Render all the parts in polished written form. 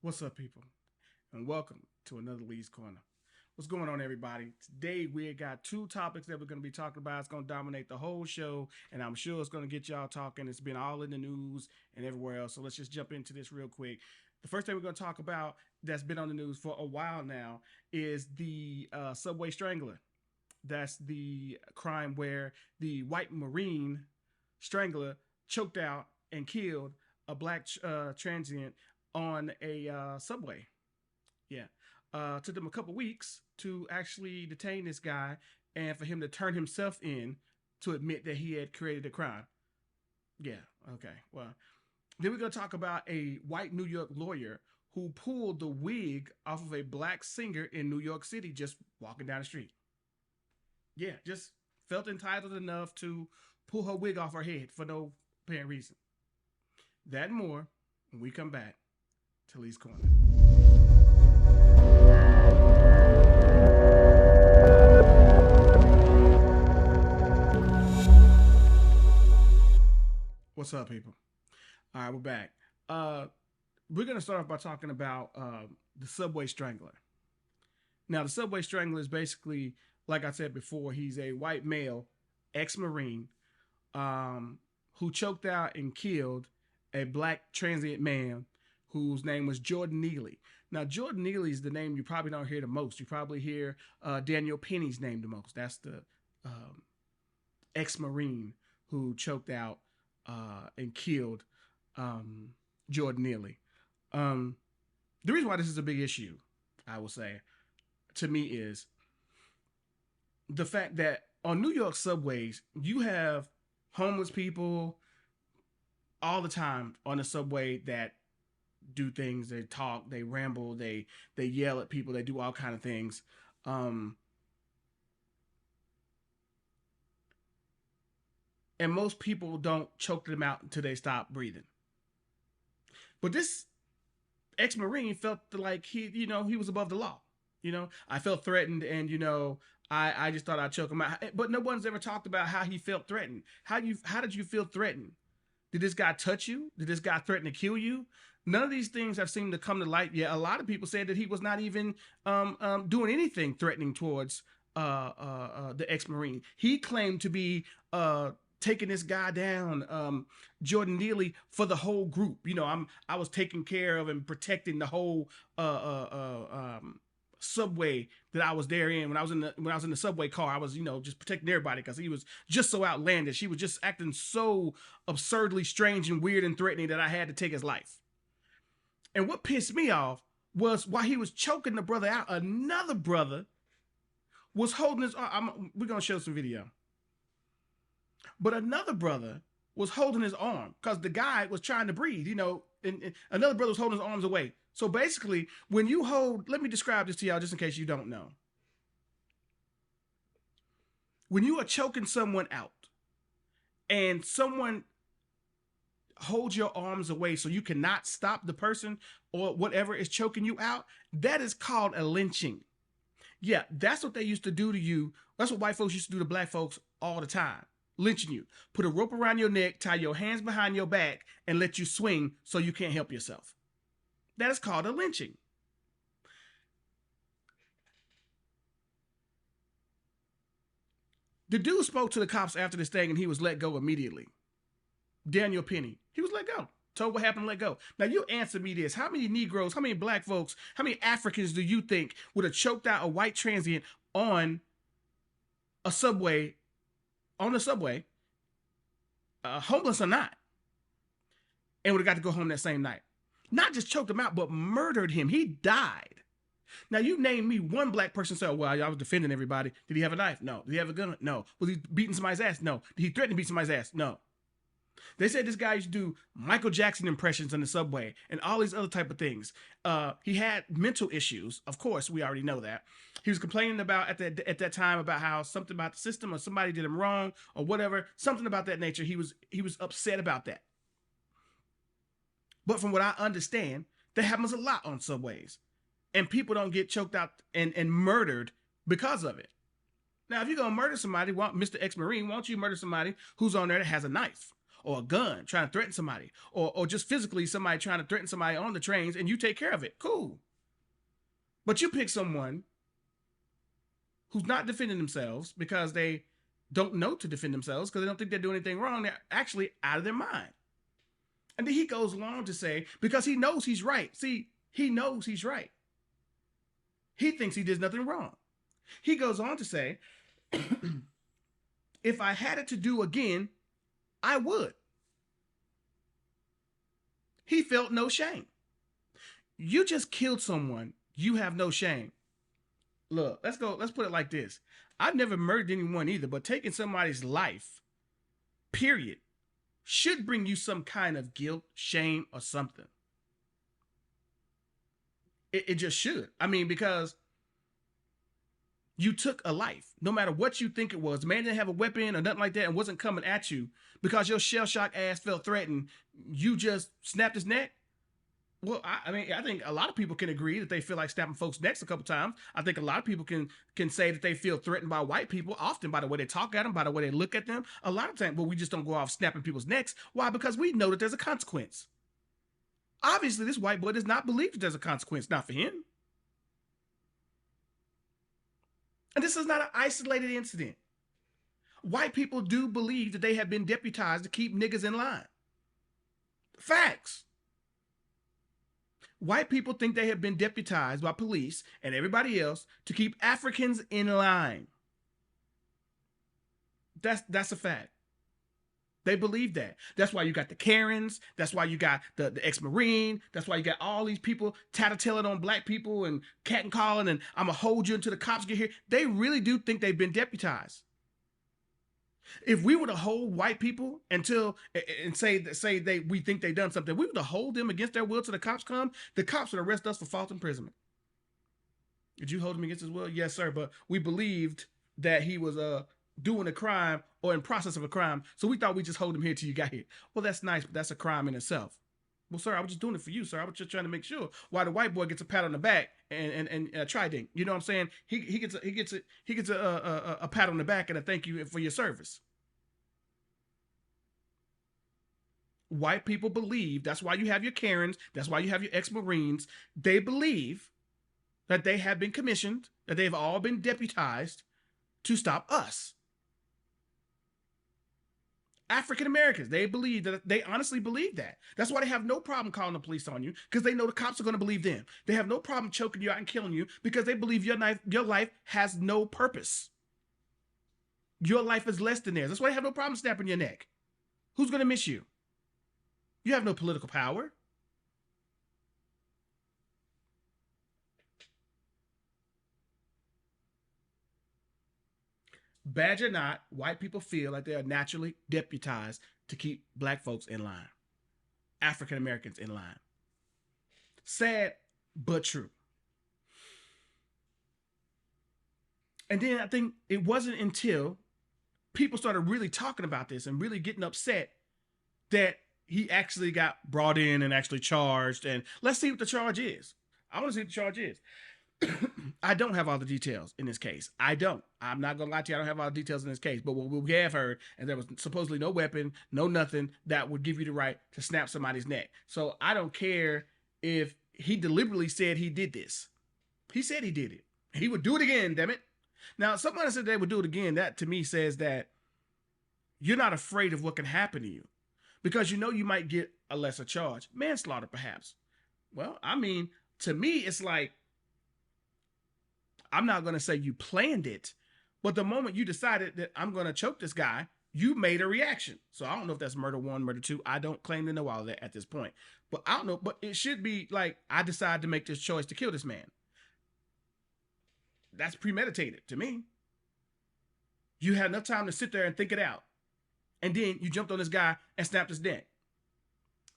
What's up, people? And welcome to another Lee's Corner. What's going on, everybody? Today we got two topics that we're going to be talking about. It's going to dominate the whole show, and I'm sure it's going to get y'all talking. It's been all in the news and everywhere else. So let's just jump into this real quick. The first thing we're going to talk about that's been on the news for a while now is the subway strangler. That's the crime where the white Marine strangler choked out and killed a black transient on a subway. Yeah. Took them a couple weeks to actually detain this guy and for him to turn himself in to admit that he had created a crime. Yeah. Okay. Well, then we're going to talk about a white New York lawyer who pulled the wig off of a black singer in New York City just walking down the street. Yeah. Just felt entitled enough to pull her wig off her head for no apparent reason. That and more when we come back to Lee's Corner. What's up, people? All right, we're back. Uh, we're gonna start off by talking about the Subway Strangler. Now, the Subway Strangler is basically, like I said before, he's a white male, ex-marine, who choked out and killed a black transient man whose name was Jordan Neely. Now, Jordan Neely is the name you probably don't hear the most. You probably hear Daniel Penny's name the most. That's the um, ex-marine who choked out and killed um, Jordan Neely. Um, the reason why this is a big issue, I will say, to me is the fact that on New York subways, you have homeless people all the time on the subway that do things. They talk, they ramble, they yell at people, they do all kind of things. Um, and most people don't choke them out until they stop breathing. But this ex-marine felt like he was above the law. I felt threatened, and I just thought I'd choke him out. But no one's ever talked about how he felt threatened. How did you feel threatened? Did this guy touch you? Did this guy threaten to kill you? None of these things have seemed to come to light yet. A lot of people said that he was not even doing anything threatening towards the ex-marine. He claimed to be taking this guy down, Jordan Neely, for the whole group. I was taking care of and protecting the whole subway that I was there in. When I was in the subway car, I was just protecting everybody because he was just so outlandish. He was just acting so absurdly strange and weird and threatening that I had to take his life. And what pissed me off was while he was choking the brother out, another brother was holding his arm. We're gonna show some video, but another brother was holding his arm because the guy was trying to breathe. And another brother was holding his arms away. So basically, when you hold, let me describe this to y'all just in case you don't know. When you are choking someone out and someone holds your arms away so you cannot stop the person or whatever is choking you out, that is called a lynching. Yeah, that's what they used to do to you. That's what white folks used to do to black folks all the time. Lynching you. Put a rope around your neck, tie your hands behind your back, and let you swing so you can't help yourself. That is called a lynching. The dude spoke to the cops after this thing and he was let go immediately. Daniel Penny. He was let go. Told what happened, let go. Now you answer me this. How many Negroes, how many black folks, how many Africans do you think would have choked out a white transient on a subway, on the subway, homeless or not, and would have got to go home that same night? Not just choked him out, but murdered him. He died. Now, you name me one black person say, well, I was defending everybody. Did he have a knife? No. Did he have a gun? No. Was he beating somebody's ass? No. Did he threaten to beat somebody's ass? No. They said this guy used to do Michael Jackson impressions on the subway and all these other type of things. He had mental issues. Of course, we already know that. He was complaining about at that time about how something about the system or somebody did him wrong or whatever, something about that nature. He was upset about that. But from what I understand, that happens a lot on subways. And people don't get choked out and murdered because of it. Now, if you're going to murder somebody, Mr. Ex-Marine, why don't you murder somebody who's on there that has a knife? or a gun trying to threaten somebody, or just physically somebody trying to threaten somebody on the trains, and you take care of it. Cool. But you pick someone who's not defending themselves because they don't know to defend themselves because they don't think they're doing anything wrong. They're actually out of their mind. And then he goes along to say, because he knows he's right. See, he knows he's right. He thinks he did nothing wrong. He goes on to say, if I had it to do again, I would. He felt no shame. You just killed someone. You have no shame. Look, let's put it like this. I've never murdered anyone either, but taking somebody's life, period, should bring you some kind of guilt, shame, or something. It just should. I mean, because you took a life, no matter what you think it was. The man didn't have a weapon or nothing like that and wasn't coming at you because your shell-shocked ass felt threatened. You just snapped his neck. Well, I mean, I think a lot of people can agree that they feel like snapping folks' necks a couple times. I think a lot of people can say that they feel threatened by white people, often by the way they talk at them, by the way they look at them. A lot of times, but we just don't go off snapping people's necks. Why? Because we know that there's a consequence. Obviously, this white boy does not believe that there's a consequence, not for him. And this is not an isolated incident. White people do believe that they have been deputized to keep niggas in line. Facts. White people think they have been deputized by police and everybody else to keep Africans in line. That's a fact. They believe that. That's why you got the Karens. That's why you got the ex-Marine. That's why you got all these people tattletelling on black people and cat and calling and I'm going to hold you until the cops get here. They really do think they've been deputized. If we were to hold white people until and say we think they've done something, we were to hold them against their will till the cops come, the cops would arrest us for false imprisonment. Did you hold him against his will? Yes, sir. But we believed that he was doing a crime or in process of a crime, so we thought we'd just hold him here till you got here. Well, that's nice, but that's a crime in itself. Well, sir, I was just doing it for you, sir. I was just trying to make sure. Why the white boy gets a pat on the back and a trident. You know what I'm saying? He gets a pat on the back and a thank you for your service. White people believe, that's why you have your Karens, that's why you have your ex-Marines. They believe that they have been commissioned, that they've all been deputized to stop us. African Americans, they honestly believe that. That's why they have no problem calling the police on you, because they know the cops are going to believe them. They have no problem choking you out and killing you because they believe your life has no purpose. Your life is less than theirs. That's why they have no problem snapping your neck. Who's going to miss you? You have no political power. Bad or not, white people feel like they are naturally deputized to keep black folks in line, African Americans in line. Sad, but true. And then I think it wasn't until people started really talking about this and really getting upset that he actually got brought in and actually charged. And let's see what the charge is. I want to see what the charge is. I don't have all the details in this case. I don't. I'm not going to lie to you. I don't have all the details in this case. But what we have heard, and there was supposedly no weapon, no nothing that would give you the right to snap somebody's neck. So I don't care if he deliberately said he did this. He said he did it. He would do it again, damn it. Now, somebody said they would do it again. That to me says that you're not afraid of what can happen to you because you know you might get a lesser charge. Manslaughter, perhaps. Well, I mean, to me, it's like, I'm not going to say you planned it, but the moment you decided that I'm going to choke this guy, you made a reaction. So I don't know if that's murder one, murder two. I don't claim to know all of that at this point, but I don't know. But it should be like, I decided to make this choice to kill this man. That's premeditated to me. You had enough time to sit there and think it out. And then you jumped on this guy and snapped his neck.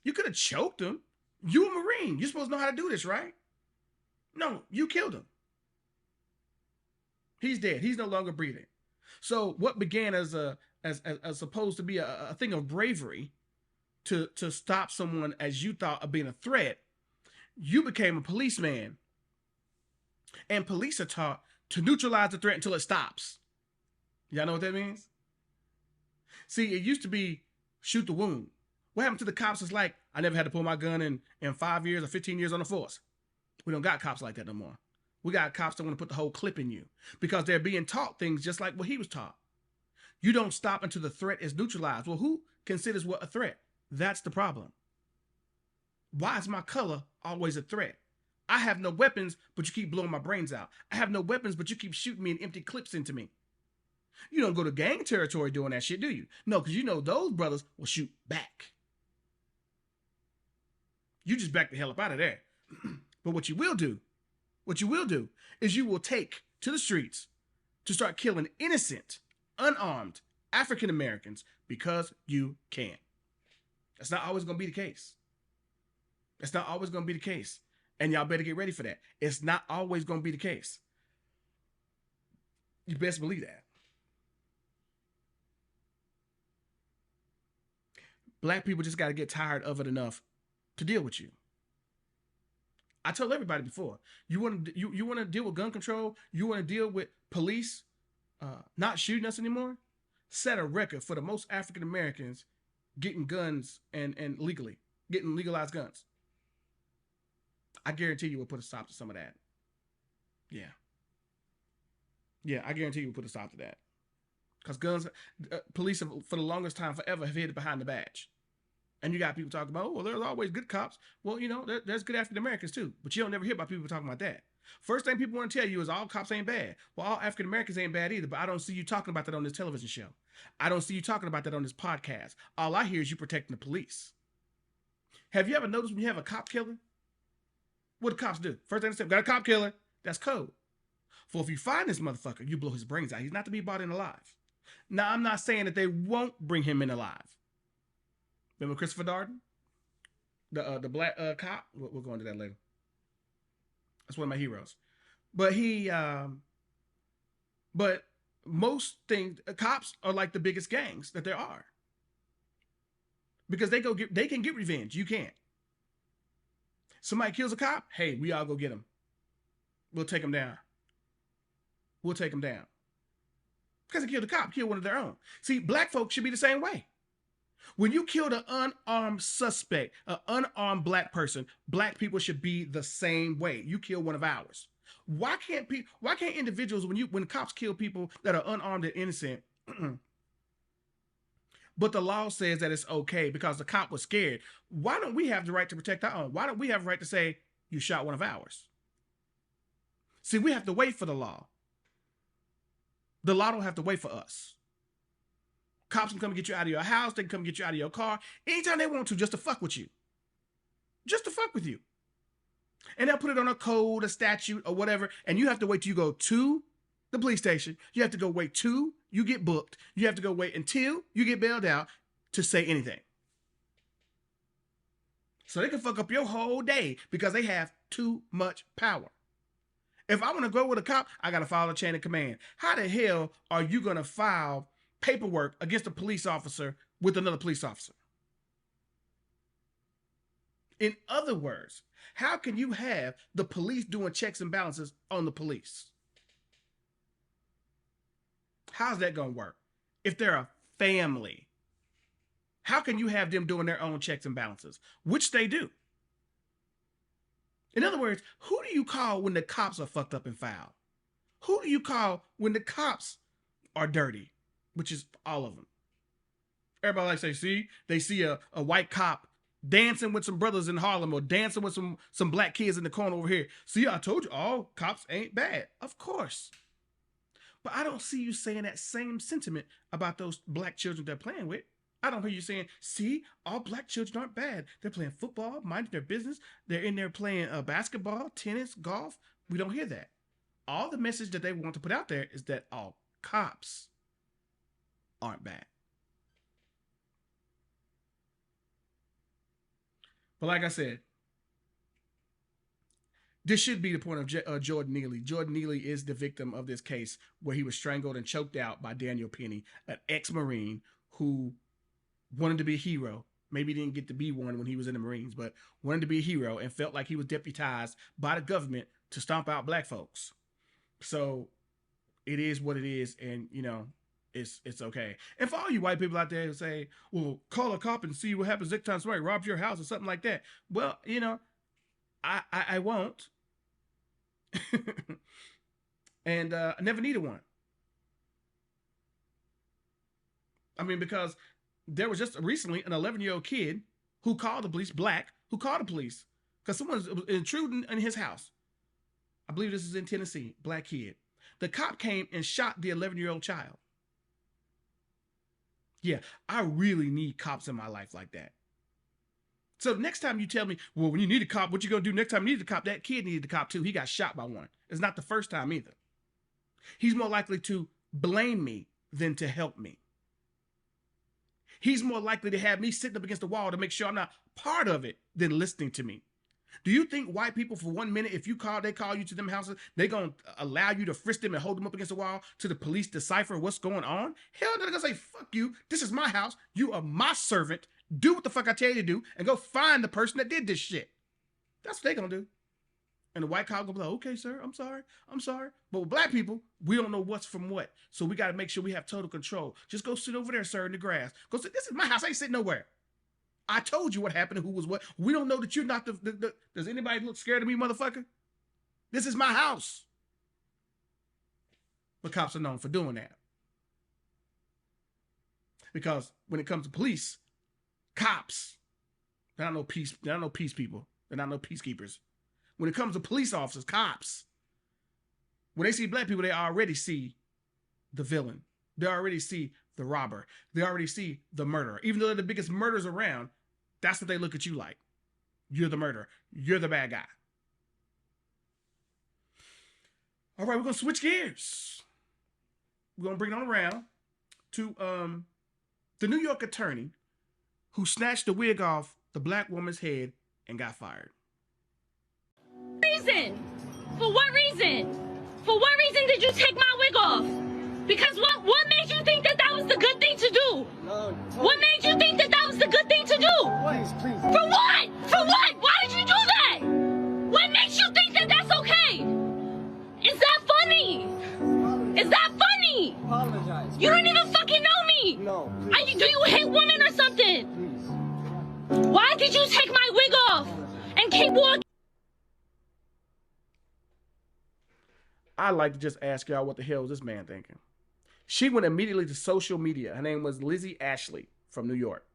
You could have choked him. You a Marine. You're supposed to know how to do this, right? No, you killed him. He's dead. He's no longer breathing. So what began as supposed to be a thing of bravery to stop someone as you thought of being a threat, you became a policeman. And police are taught to neutralize the threat until it stops. Y'all know what that means? See, it used to be shoot the wound. What happened to the cops is like, I never had to pull my gun in 5 years or 15 years on the force. We don't got cops like that no more. We got cops that want to put the whole clip in you because they're being taught things just like what he was taught. You don't stop until the threat is neutralized. Well, who considers what a threat? That's the problem. Why is my color always a threat? I have no weapons, but you keep blowing my brains out. I have no weapons, but you keep shooting me and empty clips into me. You don't go to gang territory doing that shit, do you? No, because you know those brothers will shoot back. You just back the hell up out of there. But what you will do is you will take to the streets to start killing innocent, unarmed African Americans because you can. That's not always going to be the case. That's not always going to be the case. And y'all better get ready for that. It's not always going to be the case. You best believe that. Black people just got to get tired of it enough to deal with you. I told everybody before, you want to deal with gun control, you want to deal with police not shooting us anymore, set a record for the most African Americans getting guns and legally, getting legalized guns. I guarantee you will put a stop to some of that. Yeah. Yeah, I guarantee you will put a stop to that. Because guns, police have, for the longest time, forever, have hid behind the badge. And you got people talking about, oh, well, there's always good cops. Well, you know, there's good African Americans too. But you don't never hear about people talking about that. First thing people want to tell you is all cops ain't bad. Well, all African Americans ain't bad either. But I don't see you talking about that on this television show. I don't see you talking about that on this podcast. All I hear is you protecting the police. Have you ever noticed when you have a cop killer? What do cops do? First thing they say, got a cop killer. That's code. For if you find this motherfucker, you blow his brains out. He's not to be brought in alive. Now, I'm not saying that they won't bring him in alive. Remember Christopher Darden? The black cop? We'll go into that later. That's one of my heroes. But but most things, cops are like the biggest gangs that there are. Because they can get revenge. You can't. Somebody kills a cop, hey, we all go get him. We'll take him down. We'll take him down. Because they killed a cop, killed one of their own. See, black folks should be the same way. When you killed an unarmed suspect, an unarmed black person, black people should be the same way. You kill one of ours. Why can't individuals, when cops kill people that are unarmed and innocent, but the law says that it's okay because the cop was scared, why don't we have the right to protect our own? Why don't we have the right to say, you shot one of ours? See, we have to wait for the law. The law don't have to wait for us. Cops can come and get you out of your house. They can come get you out of your car anytime they want to, just to fuck with you. Just to fuck with you. And they'll put it on a code, a statute, or whatever, and you have to wait till you go to the police station. You have to go wait till you get booked. You have to go wait until you get bailed out to say anything. So they can fuck up your whole day because they have too much power. If I want to go with a cop, I got to follow the chain of command. How the hell are you going to file paperwork against a police officer with another police officer? In other words, how can you have the police doing checks and balances on the police? How's that going to work? If they're a family, how can you have them doing their own checks and balances? Which they do. In other words, who do you call when the cops are fucked up and foul? Who do you call when the cops are dirty? Which is all of them. Everybody likes to say, they see a white cop dancing with some brothers in Harlem or dancing with some black kids in the corner over here. See, I told you, all cops ain't bad. Of course. But I don't see you saying that same sentiment about those black children they're playing with. I don't hear you saying, see, all black children aren't bad. They're playing football, minding their business. They're in there playing basketball, tennis, golf. We don't hear that. All the message that they want to put out there is that all cops aren't bad. But like I said, this should be the point of Jordan Neely. Jordan Neely is the victim of this case where he was strangled and choked out by Daniel Penny, an ex-Marine who wanted to be a hero. Maybe didn't get to be one when he was in the Marines, but wanted to be a hero and felt like he was deputized by the government to stomp out black folks. So it is what it is. And, you know, it's okay. And for all you white people out there who say, well, call a cop and see what happens next time somebody robs your house or something like that. Well, you know, I won't. And I never needed one. I mean, because there was just recently an 11-year-old kid who called the police, black, who called the police because someone's intruding in his house. I believe this is in Tennessee, black kid. The cop came and shot the 11-year-old child. Yeah, I really need cops in my life like that. So next time you tell me, well, when you need a cop, what you gonna do next time you need a cop? That kid needed a cop too. He got shot by one. It's not the first time either. He's more likely to blame me than to help me. He's more likely to have me sitting up against the wall to make sure I'm not part of it than listening to me. Do you think white people for 1 minute, if they call you to them houses, they're going to allow you to frisk them and hold them up against the wall to the police decipher what's going on? Hell no, they're going to say, fuck you. This is my house. You are my servant. Do what the fuck I tell you to do and go find the person that did this shit. That's what they're going to do. And the white cop will be like, okay, sir, I'm sorry. But with black people, we don't know what's from what. So we got to make sure we have total control. Just go sit over there, sir, in the grass. Go sit. This is my house. I ain't sitting nowhere. I told you what happened and who was what. We don't know that you're not the does anybody look scared of me, motherfucker? This is my house. But cops are known for doing that. Because when it comes to police, cops, they're not no peace people. They're not no peacekeepers. When it comes to police officers, cops, when they see black people, they already see the villain. They already see the robber. They already see the murderer. Even though they're the biggest murderers around, that's what they look at you like. You're the murderer. You're the bad guy. All right, we're going to switch gears. We're going to bring it on around to the New York attorney who snatched the wig off the black woman's head and got fired. Reason? For what reason? For what reason did you take my wig off? Because what made you think that was the good thing to do? No. What made you think that was the good thing to do? Please. For what? For what? Why did you do that? What makes you think that that's okay? Is that funny? Is that funny? Apologize. You don't even fucking know me. No. Do you hate women or something? Please. Why did you take my wig off and keep walking? I'd like to just ask y'all, what the hell is this man thinking? She went immediately to social media. Her name was Lizzie Ashley from New York.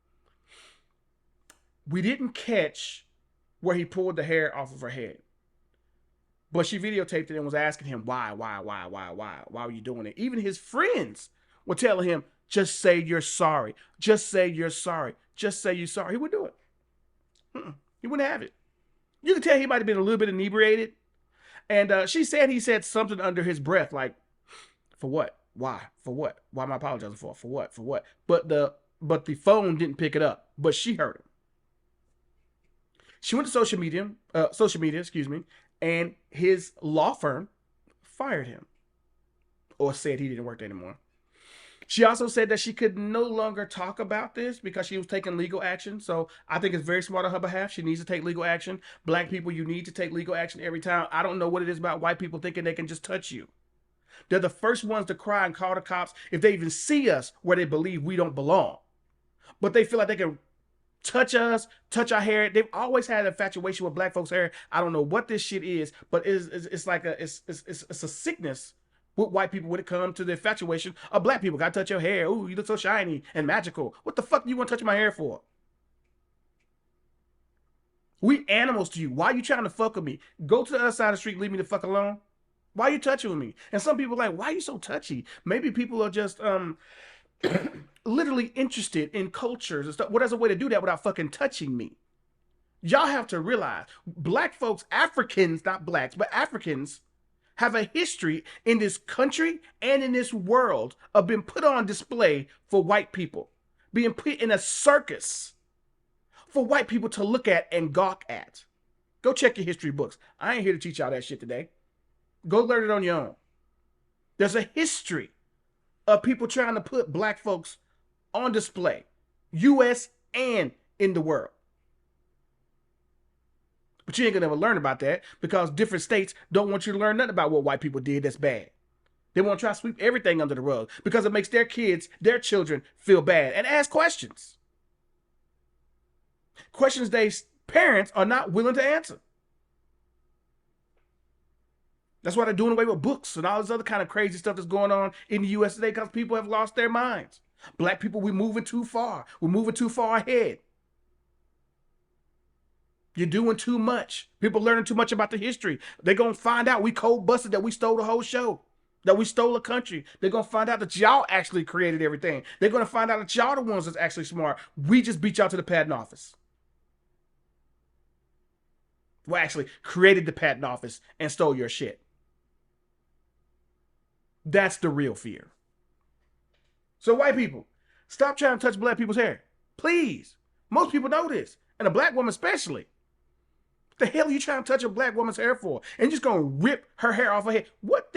We didn't catch where he pulled the hair off of her head. But she videotaped it and was asking him, why were you doing it? Even his friends were telling him, just say you're sorry. Just say you're sorry. Just say you're sorry. He would do it. He wouldn't have it. You could tell he might have been a little bit inebriated. And she said he said something under his breath like, for what? Why? For what? Why am I apologizing for? For what? For what? But the phone didn't pick it up. But she heard him. She went to social media, and his law firm fired him. Or said he didn't work there anymore. She also said that she could no longer talk about this because she was taking legal action. So I think it's very smart on her behalf. She needs to take legal action. Black people, you need to take legal action every time. I don't know what it is about white people thinking they can just touch you. They're the first ones to cry and call the cops if they even see us where they believe we don't belong. But they feel like they can touch us, touch our hair. They've always had an infatuation with black folks' hair. I don't know what this shit is, but it's like it's a sickness with white people when it comes to the infatuation of black people. Gotta touch your hair. Ooh, you look so shiny and magical. What the fuck do you want to touch my hair for? We animals to you. Why are you trying to fuck with me? Go to the other side of the street, leave me the fuck alone. Why are you touching with me? And some people are like, why are you so touchy? Maybe people are just literally interested in cultures and stuff. Well, there's a way to do that without fucking touching me. Y'all have to realize, black folks, Africans, not blacks, but Africans, have a history in this country and in this world of being put on display for white people, being put in a circus for white people to look at and gawk at. Go check your history books. I ain't here to teach y'all that shit today. Go learn it on your own. There's a history of people trying to put black folks on display, U.S. and in the world. But you ain't gonna ever learn about that because different states don't want you to learn nothing about what white people did that's bad. They want to try to sweep everything under the rug because it makes their kids, their children, feel bad and ask questions. Questions they parents are not willing to answer. That's why they're doing away with books and all this other kind of crazy stuff that's going on in the US today because people have lost their minds. Black people, we're moving too far. We're moving too far ahead. You're doing too much. People learning too much about the history. They're going to find out we cold busted that we stole the whole show, that we stole a country. They're going to find out that y'all actually created everything. They're going to find out that y'all the ones that's actually smart. We just beat y'all to the patent office. We actually created the patent office and stole your shit. That's the real fear. So white people, stop trying to touch black people's hair. Please. Most people know this. And a black woman especially. What the hell are you trying to touch a black woman's hair for? And you're just gonna rip her hair off her head. What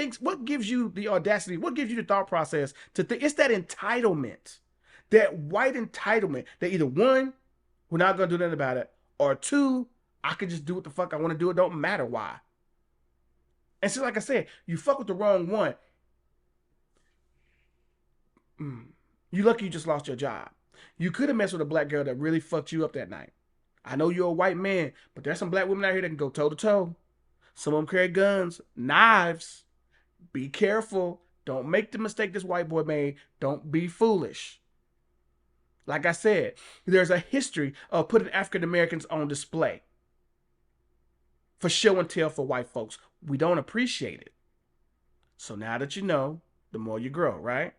gives you the audacity? What gives you the thought process to think? It's that entitlement. That white entitlement that either one, we're not gonna do nothing about it, or two, I can just do what the fuck I want to do. It don't matter why. And so, like I said, you fuck with the wrong one. You lucky you just lost your job. You could have messed with a black girl that really fucked you up that night. I know you're a white man, but there's some black women out here that can go toe to toe. Some of them carry guns, knives. Be careful. Don't make the mistake this white boy made. Don't be foolish. Like I said, there's a history of putting African Americans on display for show and tell for white folks. We don't appreciate it. So now that you know, the more you grow, right?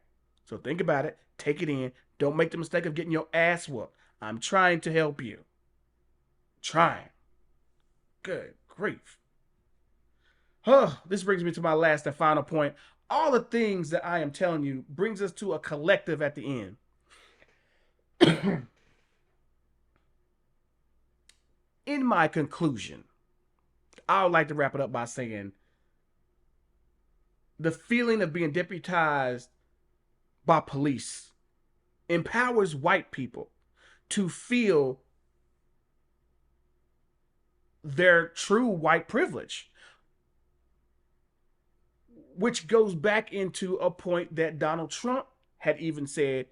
So think about it. Take it in. Don't make the mistake of getting your ass whooped. I'm trying to help you. Trying. Good grief. This brings me to my last and final point. All the things that I am telling you brings us to a collective at the end. In my conclusion, I would like to wrap it up by saying the feeling of being deputized by police empowers white people to feel their true white privilege, which goes back into a point that Donald Trump had even said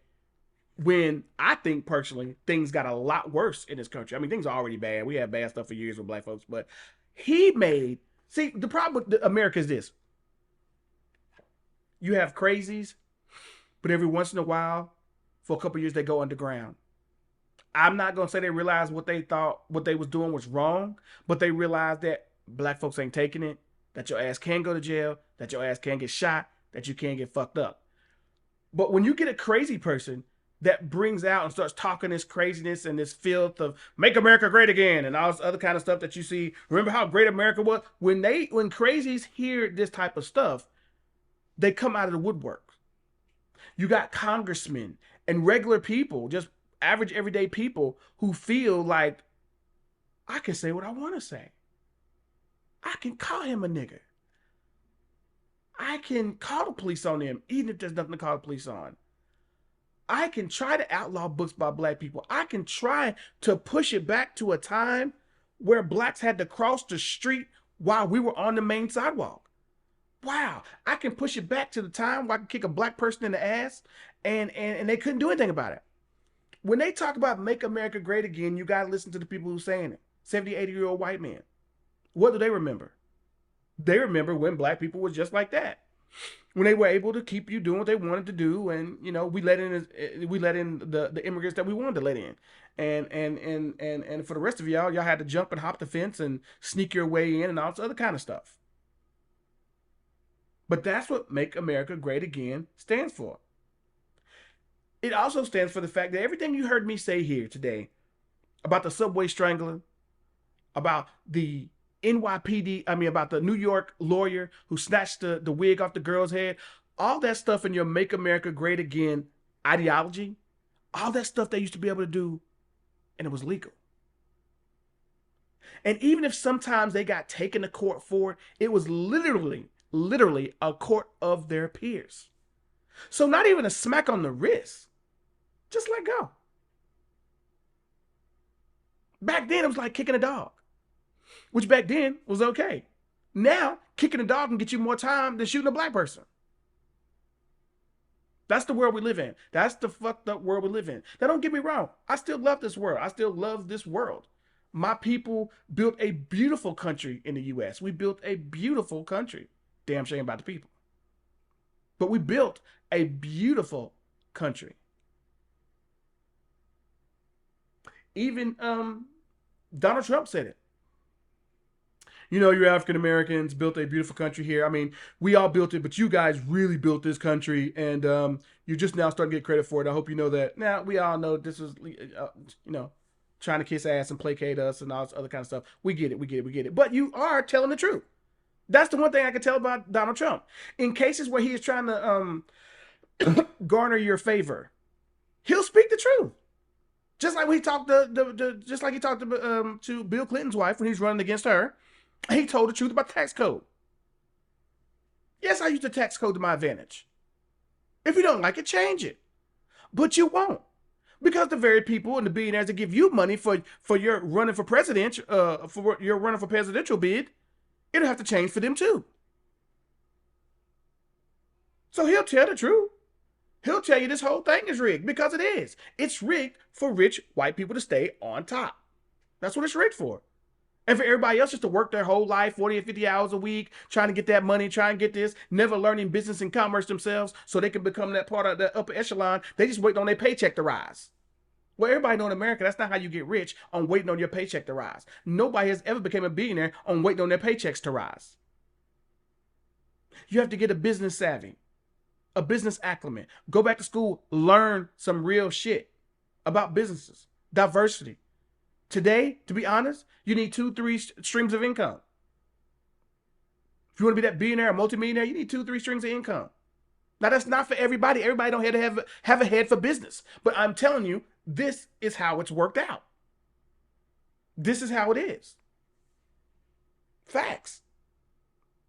when I think personally things got a lot worse in this country. I mean, things are already bad. We had bad stuff for years with black folks, but he made, see, the problem with America is this. You have crazies, but every once in a while, for a couple of years, they go underground. I'm not going to say they realized what they thought, what they was doing was wrong, but they realized that black folks ain't taking it, that your ass can go to jail, that your ass can get shot, that you can get fucked up. But when you get a crazy person that brings out and starts talking this craziness and this filth of make America great again and all this other kind of stuff that you see, remember how great America was? When crazies hear this type of stuff, they come out of the woodwork. You got congressmen and regular people, just average everyday people who feel like I can say what I want to say. I can call him a nigger. I can call the police on him, even if there's nothing to call the police on. I can try to outlaw books by black people. I can try to push it back to a time where blacks had to cross the street while we were on the main sidewalk. Wow, I can push it back to the time where I can kick a black person in the ass and they couldn't do anything about it. When they talk about make America great again, you got to listen to the people who are saying it. 70, 80-year-old white men. What do they remember? They remember when black people was just like that. When they were able to keep you doing what they wanted to do, and you know, we let in the immigrants that we wanted to let in. And for the rest of y'all had to jump and hop the fence and sneak your way in and all this other kind of stuff. But that's what Make America Great Again stands for. It also stands for the fact that everything you heard me say here today about the subway strangler, about the about the New York lawyer who snatched the wig off the girl's head, all that stuff in your Make America Great Again ideology, all that stuff they used to be able to do, and it was legal. And even if sometimes they got taken to court for it, it was literally a court of their peers. So not even a smack on the wrist. Just let go. Back then, it was like kicking a dog, which back then was okay. Now, kicking a dog can get you more time than shooting a black person. That's the world we live in. That's the fucked up world we live in. Now, don't get me wrong. I still love this world. I still love this world. My people built a beautiful country in the U.S. We built a beautiful country. Damn shame about the people. But we built a beautiful country. Even Donald Trump said it. You know, you African Americans built a beautiful country here. I mean, we all built it, but you guys really built this country, and you're just now starting to get credit for it. I hope you know that. Now, we all know this is, trying to kiss ass and placate us and all this other kind of stuff. We get it. But you are telling the truth. That's the one thing I can tell about Donald Trump. In cases where he is trying to garner your favor, he'll speak the truth. Just like when he talked to Bill Clinton's wife when he's running against her. He told the truth about the tax code. Yes, I use the tax code to my advantage. If you don't like it, change it. But you won't. Because the very people and the billionaires that give you money for your running for president, for your running for presidential bid, it'll have to change for them too. So he'll tell the truth. He'll tell you this whole thing is rigged, because it is. It's rigged for rich white people to stay on top. That's what it's rigged for. And for everybody else just to work their whole life, 40 or 50 hours a week, trying to get that money, trying to get this, never learning business and commerce themselves so they can become that part of the upper echelon. They just wait on their paycheck to rise. Well, everybody know in America, that's not how you get rich, on waiting on your paycheck to rise. Nobody has ever become a billionaire on waiting on their paychecks to rise. You have to get a business savvy, a business acumen. Go back to school, learn some real shit about businesses, diversity. Today, to be honest, you need 2-3 streams of income. If you want to be that billionaire or multimillionaire, you need 2-3 streams of income. Now, that's not for everybody. Everybody don't have a head for business. But I'm telling you, this is how it's worked out. This is how it is. Facts.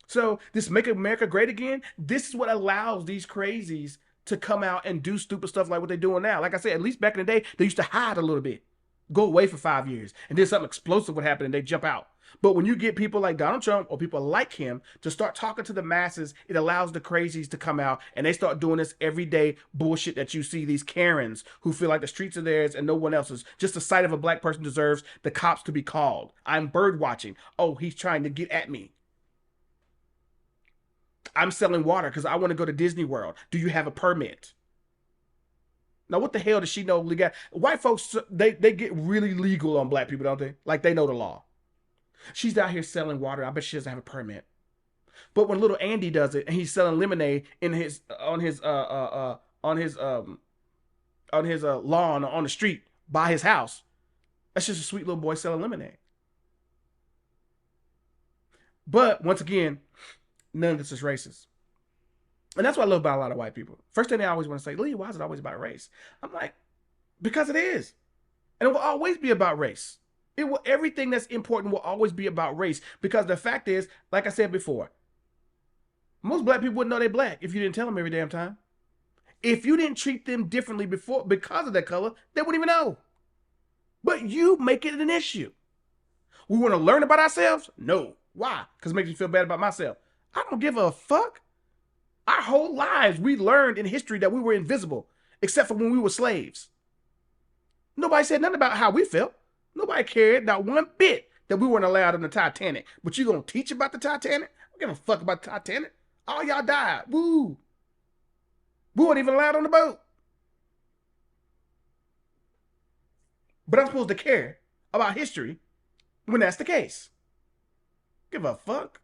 So this Make America Great Again, this is what allows these crazies to come out and do stupid stuff like what they're doing now. Like I said, at least back in the day, they used to hide a little bit. Go away for 5 years, and then something explosive would happen and they jump out. But when you get people like Donald Trump or people like him to start talking to the masses, it allows the crazies to come out and they start doing this everyday bullshit that you see, these Karens who feel like the streets are theirs and no one else's. Just the sight of a black person deserves the cops to be called. I'm bird watching. Oh, he's trying to get at me. I'm selling water because I want to go to Disney World. Do you have a permit? Now, what the hell does she know legal? White folks, they get really legal on black people, don't they? Like they know the law. She's out here selling water. I bet she doesn't have a permit. But when little Andy does it and he's selling lemonade in on his lawn on the street by his house, that's just a sweet little boy selling lemonade. But once again, none of this is racist. And that's what I love about a lot of white people. First thing they always want to say, Lee, why is it always about race? I'm like, because it is. And it will always be about race. Everything that's important will always be about race. Because the fact is, like I said before, most black people wouldn't know they're black if you didn't tell them every damn time. If you didn't treat them differently before because of their color, they wouldn't even know. But you make it an issue. We want to learn about ourselves? No. Why? Because it makes me feel bad about myself. I don't give a fuck. Our whole lives, we learned in history that we were invisible, except for when we were slaves. Nobody said nothing about how we felt. Nobody cared, not one bit, that we weren't allowed on the Titanic. But you gonna teach about the Titanic? I don't give a fuck about the Titanic. All y'all died. Woo. We weren't even allowed on the boat. But I'm supposed to care about history when that's the case. Give a fuck.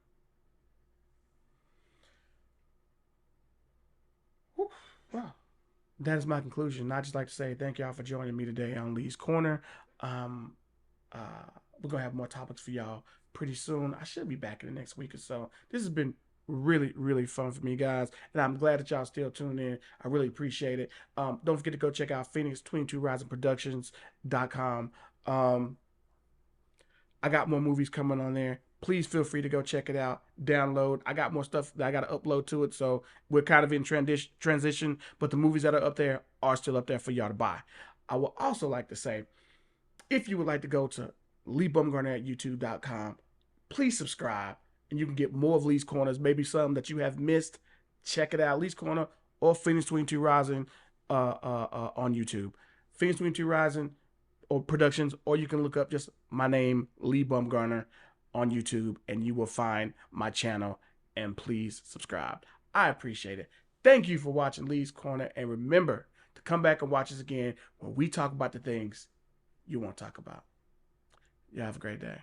Wow. That is my conclusion. I'd just like to say thank y'all for joining me today on Lee's Corner. We're going to have more topics for y'all pretty soon. I should be back in the next week or so. This has been really, really fun for me, guys. And I'm glad that y'all still tuned in. I really appreciate it. Don't forget to go check out Phoenix22risingproductions.com. I got more movies coming on there. Please feel free to go check it out, download. I got more stuff that I got to upload to it, so we're kind of in transition, but the movies that are up there are still up there for y'all to buy. I would also like to say, if you would like to go to LeeBumgarner@youtube.com, please subscribe, and you can get more of Lee's Corners, maybe some that you have missed. Check it out, Lee's Corner or Phoenix 22 Rising on YouTube. Phoenix 22 Rising or Productions, or you can look up just my name, Lee Bumgarner, on YouTube, and you will find my channel. And please subscribe. I appreciate it. Thank you for watching Lee's Corner, and remember to come back and watch us again when we talk about the things you won't talk about. You have a great day.